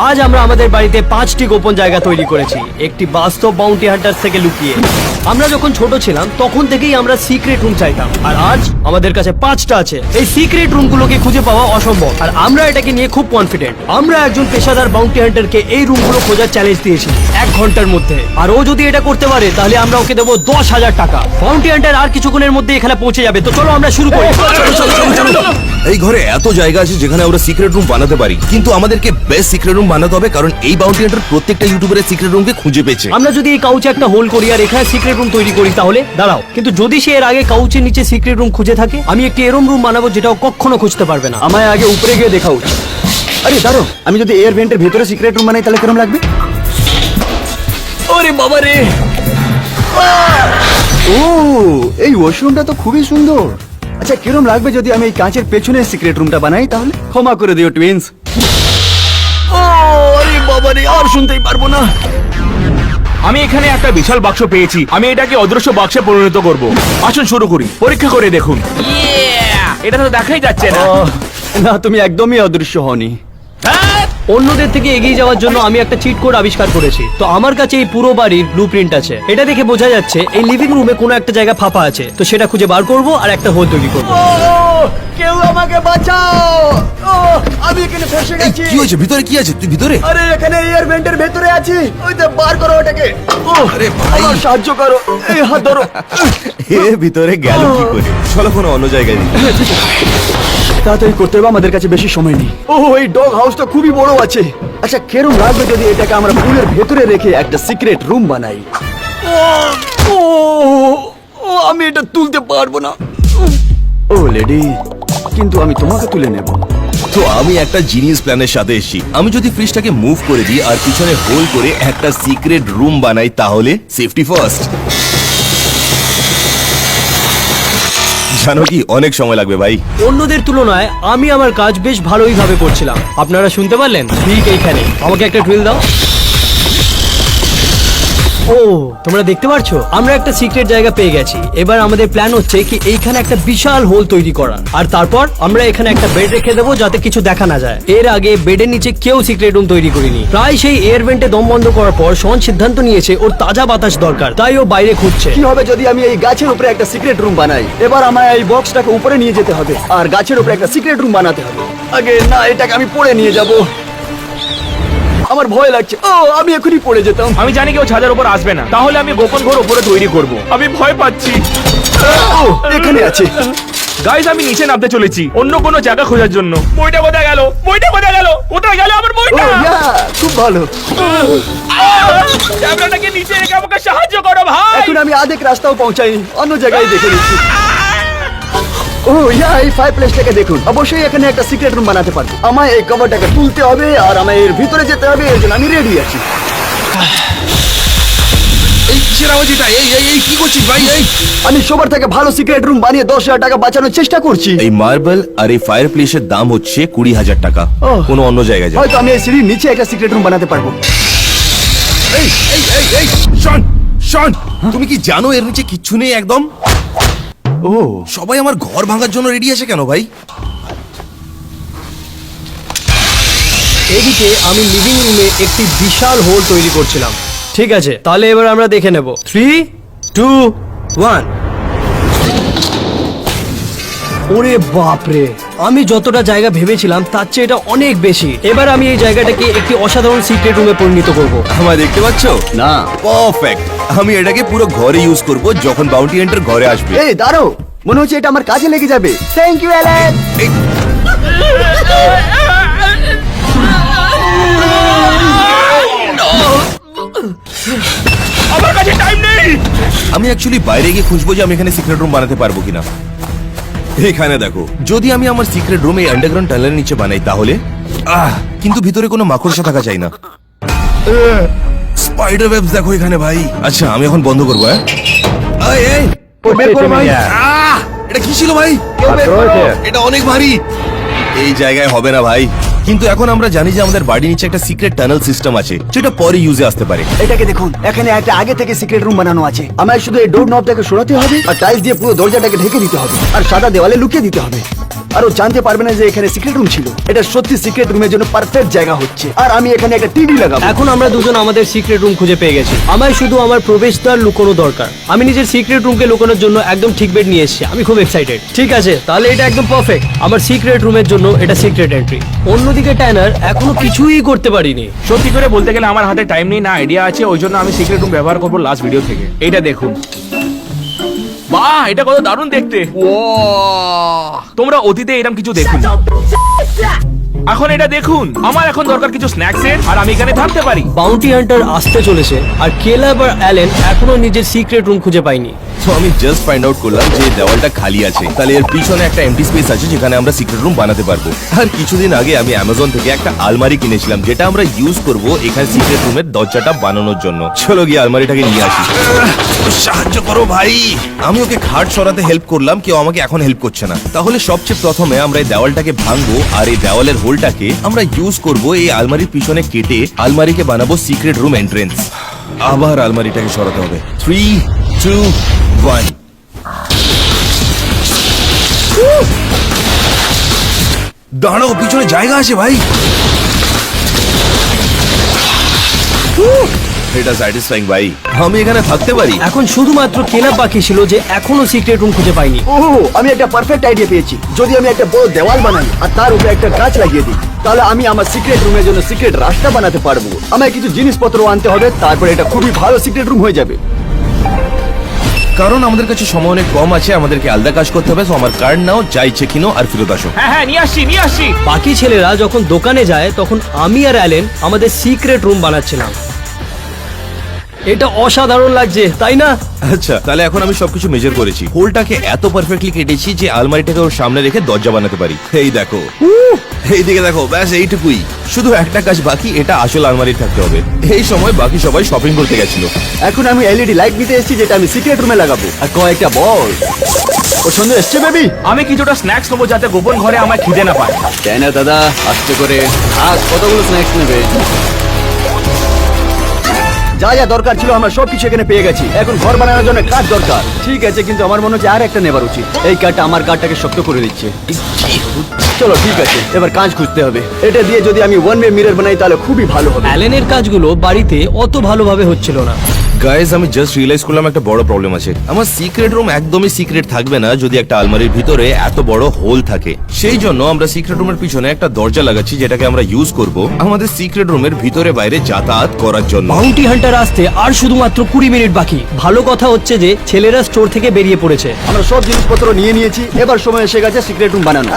আজ আমরা আমাদের বাড়িতে 5টি গোপন জায়গা তৈরি করেছি, একটি বাস্তব বাউন্টি হান্টার থেকে লুকিয়ে। আমরা যখন ছোট ছিলাম তখন থেকেই আমরা সিক্রেট রুম চাইতাম, আর আজ আমাদের কাছে 5টা আছে। এই সিক্রেট রুমগুলোকে খুঁজে পাওয়া অসম্ভব, আর আমরা এটাকে নিয়ে খুব কনফিডেন্ট। আমরা একজন পেশাদার বাউন্টি হান্টারকে এই রুমগুলো খোঁজার চ্যালেঞ্জ দিয়েছি 1 ঘন্টার মধ্যে, আর ও যদি এটা করতে পারে তাহলে আমরা ওকে দেবো 10,000 টাকা। বাউন্টি হান্টার আর কিছুক্ষণের মধ্যে এখানে পৌঁছে যাবে, তো চলো আমরা শুরু করি। এই ঘরে এত জায়গা আছে যেখানে আমরা সিক্রেট রুম বানাতে পারি, কিন্তু আমাদেরকে বেস্ট সিক্রেট রুম বানাতে হবে, কারণ এই বাউন্টি হান্টার প্রত্যেকটা ইউটিউবারের সিক্রেট রুমকে খুঁজে পেয়েছে। আমরা যদি এই কাউচে একটা হোল করি আর এখানে সিক্রেট রুম তৈরি করি তাহলে দাঁড়াও, কিন্তু যদি সে এর আগে কাউচের নিচে সিক্রেট রুম খুঁজে থাকে, আমি একটি এরম রুম বানাবো যেটাও কখনো খুঁজতে পারবে না। আমায় আগে উপরে গিয়ে দেখা উচিত। আরে দাঁড়ো, আমি যদি এয়ার ভেন্টের ভেতরে সিক্রেট রুম বানাই তাহলে কেমন লাগবে? ওরে বাবা রে! ও, এই ওয়াশরুমটা তো খুবই সুন্দর। আচ্ছা, কিরম লাগবে যদি আমি এই কাঁচের পেছনে সিক্রেট রুমটা বানাই তাহলে? ক্ষমা করে দিও টুইন্স। ও আরে বাবা রে, আর শুনতেই পারবো না। আমি এখানে একটা বিশাল বাক্স পেয়েছি, আমি এটাকে অদৃশ্য বাক্সে পরিণত করব। আসুন শুরু করি, পরীক্ষা করে দেখুন। এটা তো দেখাই যাচ্ছে না। না, তুমি একদমই অদৃশ্য হওনি। অন্যদের থেকে এগিয়ে যাওয়ার জন্য আমি একটা চিট কোড আবিষ্কার করেছি। তো আমার কাছে এই পুরো বাড়ির ব্লুপ্রিন্ট আছে। এটা দেখে বোঝা যাচ্ছে এই লিভিং রুমে কোনো একটা জায়গা ফাঁপা আছে, তো সেটা খুঁজে বার করব আর একটা হোল তৈরি করব। কেউ আমাকে বাঁচাও! আমি এখানে ফেসে গেছি। কি হয়েছে? ভিতরে কি আছে? তুই ভিতরে? আরে এখানে এয়ার ভেন্টের ভেতরে আছি। ওই তো, বার করো ওটাকে। আরে ভাই, আমার সাহায্য করো। এই হাত ধরো। এ ভিতরে গেল কি করে? চলো কোনো অন্য জায়গায় যাই। তাড়াতাড়ি করতে হবে, আমাদের কাছে বেশি সময় নেই। ও, এই ডগ হাউসটা খুবই বড় আছে। আচ্ছা, কেরম লাগবে যদি এটাকে আমরা পুলের ভেতরে রেখে একটা সিক্রেট রুম বানাই? ও, আমি এটা তুলতে পারবো না। ও লেডি, কিন্তু আমি তোমাকে তুলে নেব। তো আমি একটা জিনিয়াস প্ল্যানের সাথে এসেছি। আমি যদি ফ্রিজটাকে মুভ করে দিই আর পিছনে হোল করে একটা সিক্রেট রুম বানাই তাহলে সেফটি ফার্স্ট। জানো কি, অনেক সময় লাগবে ভাই। অন্যদের তুলনায় আমি আমার কাজ বেশ ভালোই ভাবে করছিলাম। আপনারা শুনতে পারলেন? ঠিক এইখানে। আমাকে একটা ড্রিল দাও। ও, তোমরা দেখতে পারছো আমরা একটা সিক্রেট জায়গা পেয়ে গেছি। এবার আমাদের প্ল্যান হচ্ছে কি এইখানে একটা বিশাল হোল তৈরি করা, আর তারপর আমরা এখানে একটা বেড রেখে দেবো যাতে কিছু দেখা না যায়। এর আগে বেডের নিচে কেউ সিক্রেট রুম তৈরি করেনি। প্রায় সেই এয়ার ভেন্টে দম বন্ধ করার পর শন সিদ্ধান্ত নিয়েছে ওর তাজা বাতাস দরকার, তাই ও বাইরে খুঁজছে। কি হবে যদি আমি এই গাছের উপরে একটা সিক্রেট রুম বানাই? এবার আমায় এই বক্সটাকে উপরে নিয়ে যেতে হবে আর গাছের উপরে একটা সিক্রেট রুম বানাতে হবে। আগে না, এটাকে আমি পড়ে নিয়ে যাব। আমার ভয় লাগছে। ও, আমি এখনই পড়ে যেতাম। আমি জানি কেউ ছাদের উপর আসবে না, তাহলে আমি গোপন ঘর উপরে তৈরি করব। আমি ভয় পাচ্ছি। ও, এখানে আছে। গাইস, আমি নিচে নামতে চলেছি অন্য কোনো জায়গা খোঁজার জন্য। বইটা কোথায় গেল? বইটা কোথায় গেল? কোথায় গেল আমার ও, বইটা? খুব ভালো। ক্যামেরাটাকে নিচে রেখে আমাকে সাহায্য করো ভাই। এখন আমি আধেক রাস্তাও পৌঁছাইনি, অন্য জায়গায় দেখে নিচ্ছি। ও এই ফায়ার প্লেসটাকে দেখুন। অবশ্যই এখানে একটা সিক্রেট রুম বানাতে পারবো। আমায় এই কভারটাকে তুলতে হবে আর আমায় এর ভিতরে যেতে হবে, এর জন্য আমি রেডি আছি। এই কিসের আওয়াজ এটা? এই কি করছিস ভাই? আমি সবার থেকে ভালো সিক্রেট রুম বানিয়ে 10,000 টাকা বাঁচানোর চেষ্টা করছি। এই মার্বেল আর এই ফায়ার প্লেসের দাম হচ্ছে 20,000 টাকা। ওহ। কোনো অন্য জায়গায় যাও। হয়তো আমি এই সিঁড়ির নিচে একটা সিক্রেট রুম বানাতে পারবো। এই শন শন, তুমি কি জানো এর নিচে কিচ্ছু নেই একদম? ও, সবাই আমার ঘর ভাঙার জন্য রেডি আছে কেন ভাই? এদিকে আমি লিভিং রুমে একটি বিশাল হোল তৈরি করছিলাম। ঠিক আছে, তাহলে এবার আমরা দেখে নেব। 3, 2, 1। ওরে বাপরে, আমি যতটা জায়গা ভেবেছিলাম তার চেয়ে এটা অনেক বেশি। এবার আমি এই জায়গাটাকে একটি অসাধারণ সিক্রেট রুমে পরিণত করব। আমায় দেখতে পাচ্ছ? না। পারফেক্ট। আমি এটাকে পুরো ঘরে ইউজ করব যখন বাউন্টি হান্টার ঘরে আসবে। এই দাঁড়ো, মনে হচ্ছে এটা আমার কাজে লেগে যাবে। Thank you Allen. এই, আমার কাছে টাইম নেই। আমি অ্যাকচুয়ালি বাইরে গিয়ে খুঁজবো যে আমি এখানে সিক্রেট রুম বানাতে পারবো কিনা। এখানে দেখো, যদি আমি আমার সিক্রেট রুম এই আন্ডারগ্রাউন্ড টানেলের নিচে বানাই তাহলে কিন্তু ভিতরে কোনো মাকড়সা থাকা চাই না। স্পাইডার ওয়েবস দেখো এখানে ভাই। আচ্ছা, আমি এখন বন্ধ করবো। এই বের করো ভাই। এটা কি ছিল ভাই? এটা অনেক ভারী, এই জায়গায় হবে না ভাই। কিন্তু এখন আমরা জানি যে আমাদের বাড়ির নিচে একটা সিক্রেট টানেল সিস্টেম আছে যেটা পরে ইউজে আসতে পারে। এটাকে দেখুন, এখানে একটা আগে থেকে সিক্রেট রুম বানানো আছে। আমায় শুধু এই ডোর নবটাকে সরাতে হবে আর টাইলস দিয়ে পুরো দরজাটাকে ঢেকে দিতে হবে আর সাদা দেওয়ালে লুকিয়ে দিতে হবে। আর ও জানতে পারবে না যে এখানে সিক্রেট রুম ছিল। এটা সত্যি সিক্রেট রুমের জন্য পারফেক্ট জায়গা হচ্ছে। আর আমি এখানে একটা টিভি লাগাবো। এখন আমরা দুজন আমাদের সিক্রেট রুম খুঁজে পেয়ে গেছি। আমার শুধু আমার প্রবেশদ্বার লুকোনো দরকার। আমি নিজের সিক্রেট রুমকে লুকানোর জন্য একদম ঠিক বেড নিয়ে এসেছি। আমি খুব এক্সাইটেড। ঠিক আছে, তাহলে এটা একদম পারফেক্ট। আমার সিক্রেট রুমের জন্য এটা সিক্রেট এন্ট্রি। অন্যদিকে ট্যানার এখনো কিছুই করতে পারিনি। সত্যি করে বলতে গেলে আমার হাতে টাইম নেই, না আইডিয়া আছে, ওই জন্য আমি সিক্রেট রুম ব্যবহার করবো লাস্ট ভিডিও থেকে। এইটা দেখুন, বাহ, এটা কত দারুণ দেখতে। তোমরা অতীতে এরকম কিছু দেখুন। এখন এটা দেখুন, আমার এখন দরকার কিছু স্ন্যাক্স এর, আর আমি এখানে থাকতে পারি। বাউন্টি হান্টার আসতে চলেছে, আর কেলাব আর অ্যালেন এখনো নিজের সিক্রেট রুম খুঁজে পায়নি। তো আমি জাস্ট ফাইন্ড আউট করলাম যে এই দেওয়ালটা খালি আছে, তাহলে এর পিছনে একটা এমটি স্পেস আছে যেখানে আমরা সিক্রেট রুম বানাতে পারবো। আর কিছুদিন আগে আমি অ্যামাজন থেকে একটা আলমারি কিনেছিলাম যেটা আমরা ইউজ করব এখানে সিক্রেট রুমের দরজাটা বানানোর জন্য। চলো গিয়ে আলমারিটাকে নিয়ে আসি। সাহায্য করো ভাই। আমি ওকে খাট সরাতে হেল্প করলাম, কেউ আমাকে এখন হেল্প করছে না। তাহলে সবচেয়ে প্রথমে আমরা এই দেওয়ালটাকে ভাঙবো, আর এই দেওয়ালের হোলটাকে আমরা ইউজ করব এই আলমারির পিছনে কেটে আলমারিকে বানাবো সিক্রেট রুম এন্ট্রেন্স। আবার আলমারিটাকে সরাতে হবে। 3, 2, 1। দাঁড়াও, পিছনে জায়গা আছে ভাই। এটা স্যাটিসফাইং ভাই, আমি এখানে থাকতে পারি। এখন শুধুমাত্র কেলাব বাকি ছিল যে এখনো সিক্রেট রুম খুঁজে পায়নি। আমি একটা পারফেক্ট আইডিয়া পেয়েছি। যদি আমি একটা বড় দেওয়াল বানাই আর তার উপরে একটা গাছ লাগিয়ে দিই, তাহলে আমি আমার সিক্রেট রুমের জন্য সিক্রেট রাস্তা বানাতে পারবো। আমায় কিছু জিনিসপত্র আনতে হবে, তারপরে এটা খুবই ভালো সিক্রেট রুম হয়ে যাবে। কারণ আমাদের কাছে সময় অনেক কম আছে, আমাদেরকে আলাদা কাজ করতে হবে। তো আমার কার্ড নাও, যা ইচ্ছে কিনো আর ফেরত আসো। হ্যাঁ হ্যাঁ, নিয়ে আসছি নিয়ে আসছি। বাকি ছেলেরা যখন দোকানে যায় তখন আমি আর অ্যালেন আমাদের সিক্রেট রুম বানাচ্ছিলাম। এটা অসাধারণ লাগছে, তাই না? আচ্ছা, তাহলে এখন আমি সবকিছু মেজার করেছি। হোলটাকে এত পারফেক্টলি কেটেছি যে আলমারিটাকে ওর সামনে রেখে দরজা বানাতে পারি। এই দেখো, এইদিকে দেখো, ব্যাস এইটুকুই। শুধু একটা কাজ বাকি, এটা আসল আলমারি থাকতে হবে। এই সময় বাকি সবাই শপিং করতে গেছিল। এখন আমি এলইডি লাইট নিতে এসেছি যেটা আমি সিক্রেট রুমে লাগাবো, আর কয়েকটা বল। পছন্দ এসছে বেবি? আমি কিছুটা স্ন্যাক্স নেবো যাতে গোপন ঘরে আমার খিদে না পায়। তাই না দাদা? আস্তে করে। আজ কতগুলো স্ন্যাক্স নেবে? যা যা দরকার ছিল আমরা সবকিছু এখানে পেয়ে গেছি। এখন ঘর বানানোর জন্য কাঠ দরকার। ঠিক আছে, কিন্তু আমার মনে হচ্ছে আর একটা নেবার উচিত। এই কাঠটা আমার কাঠটাকে শক্ত করে দিচ্ছে। চলো ঠিক আছে, এবার কাঁচ খুঁজতে হবে। এটা দিয়ে যদি আমি ওয়ান ওয়ে মিরর বানাই তাহলে খুবই ভালো হবে। অ্যালেনের কাজগুলো বাড়িতে অত ভালোভাবে হচ্ছিল না। গাইজ, আমি জাস্ট রিয়েলাইজ করলাম একটা বড় প্রবলেম আছে। আমার সিক্রেট রুম একদমই সিক্রেট থাকবে না যদি একটা আলমারির ভিতরে এত বড় হোল থাকে। সেই জন্য আমরা সিক্রেট রুমের পিছনে একটা দরজা লাগাচ্ছি যেটাকে আমরা ইউজ করব আমাদের সিক্রেট রুমের ভিতরে বাইরে যাতায়াত করার জন্য। বাউন্টি হান্টার আসতে আর শুধুমাত্র 20 মিনিট বাকি। ভালো কথা হচ্ছে যে ছেলেরা স্টোর থেকে বেরিয়ে পড়েছে। আমরা সব জিনিসপত্র নিয়ে নিয়েছি, এবার সময় এসে গেছে সিক্রেট রুম বানানো।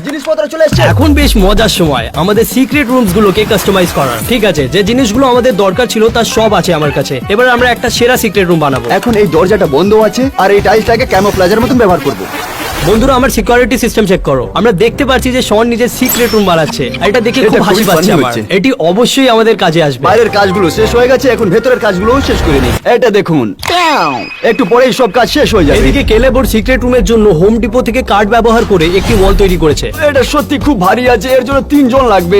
জিনিসপত্র চলে এসেছে। এখন বেশ মজার সময় আমাদের সিক্রেট রুমস গুলোকে কাস্টমাইজ করার। ঠিক আছে, যে জিনিসগুলো আমাদের দরকার ছিল তার সব আছে আমার কাছে। এবার আমরা একটা সেরা সিক্রেট রুম বানাবো। এখন এই দরজাটা বন্ধ আছে আর এই টাইলসটাকে ক্যামোফ্লেজের মতন ব্যবহার করব। বন্ধুরা, আমার সিকিউরিটি সিস্টেম চেক করো। আমরা দেখতে পাচ্ছি যে শন নিজের সিক্রেট রুম বানাচ্ছে। আর এটা দেখে এটা খুব হাসি খুবই পাচ্ছে funny আমার। হচ্ছে। এটি অবশ্যই আমাদের কাজে আসবে। বাইরের কাজগুলো শেষ হয়ে গেছে, এখন ভেতরের কাজগুলোও শেষ করে নিই। এটা দেখুন, একটু পরেই সব কাজ শেষ হয়ে যাবে। এদিকে কেলেবোর সিক্রেট রুমের জন্য হোম ডিপো থেকে কার্ড ব্যবহার করে একটি ওয়াল তৈরি করেছে। এটা সত্যি খুব ভারী আছে, এর জন্য 3 জন লাগবে।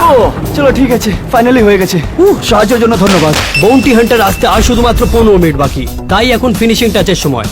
ও চলো ঠিক আছে, ফাইনালি হয়ে গেছে। সাহায্যের জন্য ধন্যবাদ। বাউন্টি হান্টার আসতে আর শুধুমাত্র 15 মিনিট বাকি, তাই এখন ফিনিশিং টাচের সময়।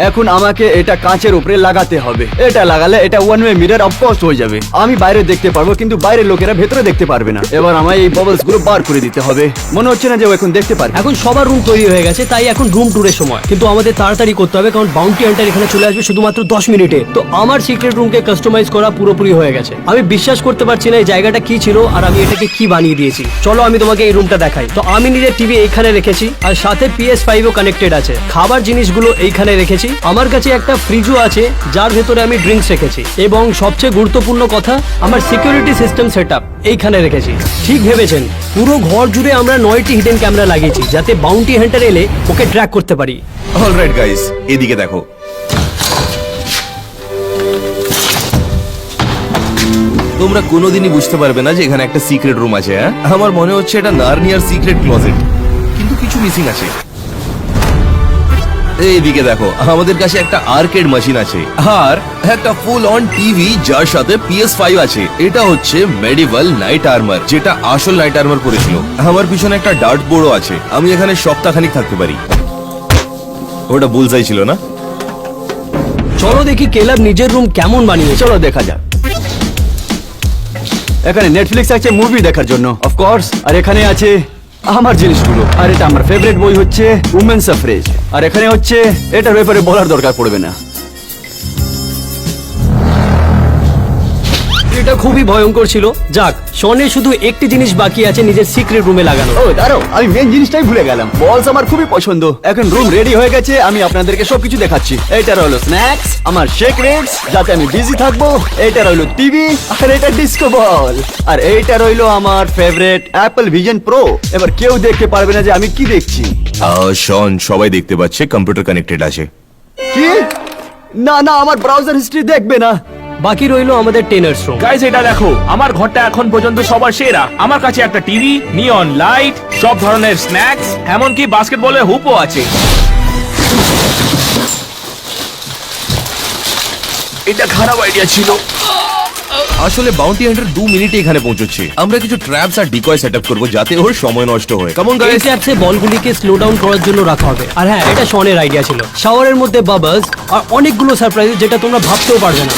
এখন আমাকে এটা কাঁচের উপরে লাগাতে হবে। এটা লাগালে এটা ওয়ান ওয়ে মিরর অফকোর্স হয়ে যাবে। আমি বাইরে দেখতে পারবো, কিন্তু বাইরের লোকেরা ভেতরে দেখতে পারবে না। এবার আমায় এই বাবলস গুলো বার করে দিতে হবে। মনে হচ্ছে না যে ও এখন দেখতে পারবে। এখন সবার রুম তৈরি হয়ে গেছে, তাই এখন রুম ট্যুরের সময়। কিন্তু আমাদের তাড়াতাড়ি করতে হবে, কারণ বাউন্টি হান্টার এখানে চলে আসবে শুধুমাত্র 10 মিনিটে। তো আমার সিক্রেট রুমকে কাস্টমাইজ করা পুরোপুরি হয়ে গেছে। আমি বিশ্বাস করতে পারছি না এই জায়গাটা কি ছিল আর আমি এটাকে কি বানিয়ে দিয়েছি। চলো আমি তোমাকে এই রুমটা দেখাই। তো আমি নিজের টিভি এইখানে রেখেছি, আর সাথে PS5 ও কানেক্টেড আছে। খাবার জিনিসগুলো এইখানে রেখেছি। আমার কাছে একটা ফ্রিজও আছে যার ভেতরে আমি ড্রিঙ্কস রেখেছি। এবং সবচেয়ে গুরুত্বপূর্ণ কথা, আমার সিকিউরিটি সিস্টেম সেটআপ এইখানে রেখেছি। ঠিক ভেবেছেন, পুরো ঘর জুড়ে আমরা 9টি হিডেন ক্যামেরা লাগিয়েছি যাতে বাউন্টি হান্টার এলে ওকে ট্র্যাক করতে পারি। অলরাইট গাইস, এদিকে দেখো। তোমরা কোনোদিনই বুঝতে পারবে না যে এখানে একটা সিক্রেট রুম আছে। হ্যাঁ, আমার মনে হচ্ছে এটা নার্নিয়ার সিক্রেট ক্লোজেট, কিন্তু কিছু মিসিং আছে। এইদিকে দেখো, আমাদের কাছে একটা আর্কেড মেশিন আছে আর একটা ফুল অন টিভি যার সাথে PS5 আছে। এটা হচ্ছে মেডিভাল নাইট আর্মার, যেটা আসল নাইট আর্মার পরেছিল। আমার পিছনে একটা ডার্ট বোর্ডও আছে, আমি এখানে সপ্তাহখানিক থাকতে পারি। ওটা বুলসাই ছিল না? চলো দেখি কেলাব নিজের রুম কেমন বানিয়েছে। চলো দেখা যাক। এখানে নেটফ্লিক্স আছে মুভি দেখার জন্য অফকোর্স, আর এখানে আছে আমার জিনিসগুলো, আর এটা আমার ফেভারিট বই হচ্ছে উমেন সাফরেজ, আর এখানে হচ্ছে এটার ব্যাপারে বলার দরকার পড়বে না। এটা খুবই ভয়ঙ্কর ছিল। যাক, শনের শুধু একটি জিনিস বাকি আছে নিজের সিক্রেট রুমে লাগানো। ও দাঁড়াও, আমি মেন জিনিসটাই ভুলে গেলাম। বলস আমার খুবই পছন্দ। এখন রুম রেডি হয়ে গেছে, আমি আপনাদেরকে সবকিছু দেখাচ্ছি। এটা রইলো স্ন্যাক্স, আমার শেক রেটস যাতে আমি বিজি থাকবো, এটা রইলো টিভি, আর এটা ডিস্কো বল, আর এইটা রইলো আমার ফেভারিট অ্যাপল ভিশন প্রো। এবার কেউ দেখতে পারবে না যে আমি কি দেখছি। শন, সবাই দেখতে পাচ্ছে কম্পিউটার কানেক্টেড আছে। কি? না না, আমার ব্রাউজার হিস্ট্রি দেখবে না। বাকি রইলো আমাদের টেনার্স রুম। গাইস এটা দেখো, আমার ঘরটা এখন পর্যন্ত সবার সেরা। আমার কাছে একটা টিভি, নিয়ন লাইট, সব ধরনের স্ন্যাক্স, এমনকি বাস্কেটবলের হুপও আছে। এটা খারাপ আইডিয়া ছিল। আসলে বাউন্টি হান্টার 2 মিনিটে এখানে পৌঁছচ্ছে। আমরা কিছু ট্র্যাপস আর ডিকয় সেটআপ করব যাতে ওর সময় নষ্ট হয়। কেমন এই গাইস? ট্র্যাপসে বলগুলিকে স্লো ডাউন করার জন্য রাখা হবে। আর হ্যাঁ, এটা শনের আইডিয়া ছিল। শাওয়ারের মধ্যে বাবলস আর অনেকগুলো সারপ্রাইজ যেটা তোমরা ভাবতেও পারবে না।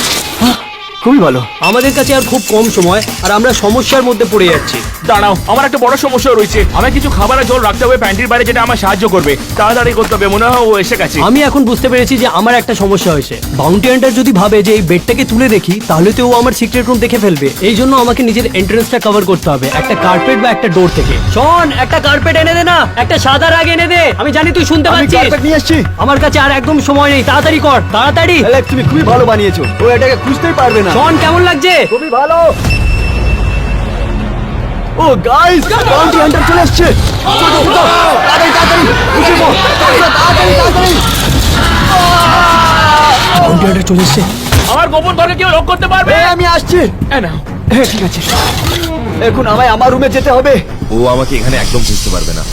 খুবই ভালো। আমাদের কাছে আর খুব কম সময়, আর আমরা সমস্যার মধ্যে পড়ে যাচ্ছি। দাঁড়াও, আমার একটা বড় সমস্যা রয়েছে। আমি কিছু খাবার আর জল রাখতে হবে প্যান্টির বাইরে, যেটা আমার সাহায্য করবে। তাড়াতাড়ি করতে হবে, মনে হয় ও এসে গেছে। আমি এখন বুঝতে পেরেছি যে আমার একটা সমস্যা হয়েছে। বাউন্টি হান্টার যদি ভাবে যে এই বেডটাকে তুলে দেখি, তাহলে তো ও আমার সিক্রেট রুম দেখে ফেলবে। এই জন্য আমাকে নিজের এন্ট্রান্সটা কভার করতে হবে একটা কার্পেট বা একটা ডোর থেকে। শোন, একটা কার্পেট এনে দে না, একটা সাদা রাগ এনে দে। আমি জানি তুই শুনতে আমি পাচ্ছিস। কার্পেট নিয়ে আসছি। আমার কাছে আর একদম সময় নেই, তাড়াতাড়ি কর, তাড়াতাড়ি। অ্যালেক্স, তুমি খুবই ভালো বানিয়েছো। ও এটাকে খুঁজতেই পারবে না। শোন, কেমন লাগছে? খুবই ভালো। ও গাইস, বাউন্টি হান্টার চলে আসছে। ছোটো, ছোটো, তাড়াতাড়ি তাড়াতাড়ি উঠে পড়, তাড়াতাড়ি তাড়াতাড়ি। বাউন্টি হান্টার চলে এসেছে। আমার গোপন ঘরে কেউ লক করতে পারবে? আমি আসছি। এ নাও। হ্যাঁ ঠিক আছে, এখন আমায় আমার রুমে যেতে হবে। ও আমাকে এখানে একদম খুঁজতে পারবে না।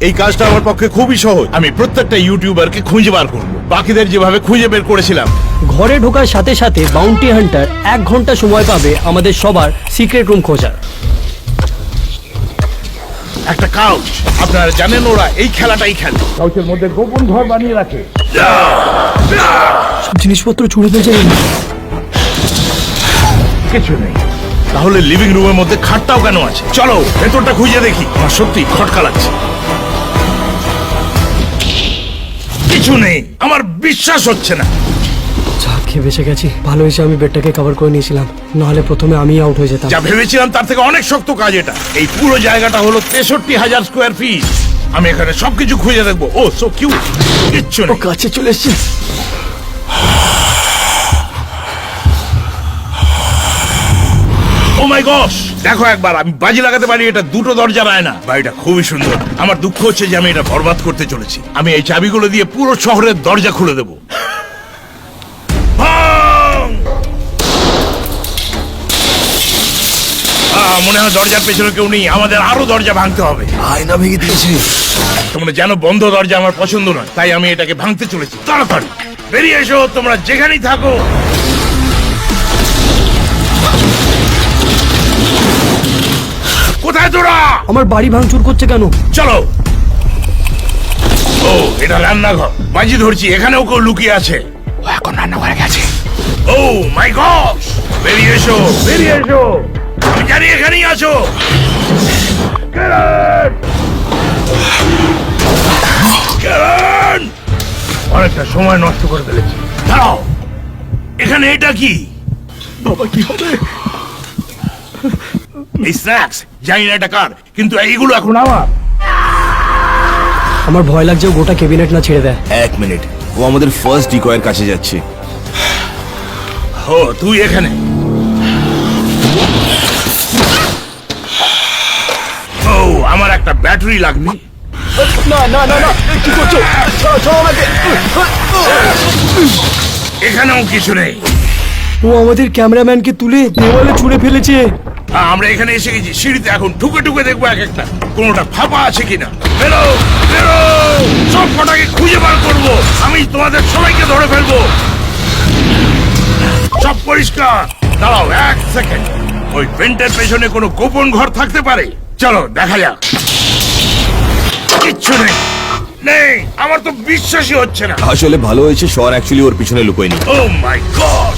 এই কাজটা আমার পক্ষে খুবই সহজ। আমি প্রত্যেকটা ইউটিউবারকে খুঁজে বার করব, বাকিদের যেভাবে খুঁজে বের করেছিলাম। ঘরে ঢোকার সাথে সাথে বাউন্টি হান্টার 1 ঘন্টা সময় পাবে আমাদের সবার সিক্রেট রুম খোঁজার। একটা কাউচ, আপনারা জানেন ওরা এই খেলাটাই খেলে। কাউচের মধ্যে গোপন ঘর বানিয়ে রাখে। সব জিনিসপত্র ছুড়ে ফেলছে। কিছু নেই, তাহলে লিভিং রুমের মধ্যে খাটটাও কেন আছে? চলো ভেতরটা খুঁজে দেখি। আমার সত্যি খটকা লাগছে। কিছু নেই, আমার বিশ্বাস হচ্ছে না। খেয়ে বেঁচে গেছি। ভালো হয়েছে আমি বেডটাকে কভার করে নিয়েছিলাম, নাহলে প্রথমে আমি আউট হয়ে যেতাম। যা ভেবেছিলাম তার থেকে অনেক শক্ত কাজ এটা। এই পুরো জায়গাটা হলো 63,000 স্কোয়ার ফিট। আমি এখানে সবকিছু খুঁজে দেখবো। ও সো কিউট। কিচ্ছু ও নেই। কাছে চলে এসছে। ও মাই গস, দেখো একবার, আমি বাজি লাগাতে পারি এটা 2টো দরজার আয়না। বাড়িটা খুবই সুন্দর। আমার দুঃখ হচ্ছে যে আমি এটা বরবাদ করতে চলেছি। আমি এই চাবিগুলো দিয়ে পুরো শহরের দরজা খুলে দেবো। ভাঙ! মনে হয় দরজার পেছনে কেউ নেই। আমাদের আরো দরজা ভাঙতে হবে। আয়না ভেঙে দিয়েছে। তোমরা জানো বন্ধ দরজা আমার পছন্দ নয়, তাই আমি এটাকে ভাঙতে চলেছি। তাড়াতাড়ি বেরিয়ে এসো, তোমরা যেখানেই থাকো। কোথায় তোরা? আমার বাড়ি ভাঙচুর করছে কেন? চলো। ও, এটা রান্নাঘর। বাজি ধরছি এখানেও কেউ লুকিয়ে আছে। ও এখন রান্নাঘরে গেছে। ও মাই গড, বেরিয়ে এসো, বেরিয়ে এসো। আমি জানি এখানেই আছো। কারণ অনেকটা সময় নষ্ট করে ফেলেছি। দাঁড়াও, এখানে এটা কি? বাবা কি হবে? এই স্ন্যাক্স, জানি না এটা কার, কিন্তু এইগুলো এখন আমার। আমার ভয় লাগছে ও গোটা ক্যাবিনেট না ছেড়ে দেয়। 1 মিনিট, ও আমাদের ফার্স্ট ডিকয়ের কাছে যাচ্ছে। ও তুই এখানে। ও, আমার একটা ব্যাটারি লাগবে। না না না না, কি করছো? ছাড়ো, ছাড়ো আমাকে। এখানেও কিছু নেই। ও আমাদের ক্যামেরাম্যানকে তুলে দেওয়ালে ছুঁড়ে ফেলেছে। আমরা এখানে এসে গেছি। সিঁড়িতে এখন ঠুকে ঠুকে দেখবো এক একটা, কোনোটা ফাঁপা আছে কিনা। বেরো বেরো, সব কটাকে খুঁজে বার করবো। আমি তোমাদের সবাইকে ধরে ফেলবো। সব পরিষ্কার। দাঁড়াও 1 সেকেন্ড। ওই পেন্টের পেছনে কোনো গোপন ঘর থাকতে পারে। চলো দেখা যাক। কিচ্ছু নেই। নেই, আমার তো বিশ্বাসই হচ্ছে না। আসলে ভালো হয়েছে শন অ্যাকচুয়ালি ওর পিছনে লুকোয়নি। ও মাই গড,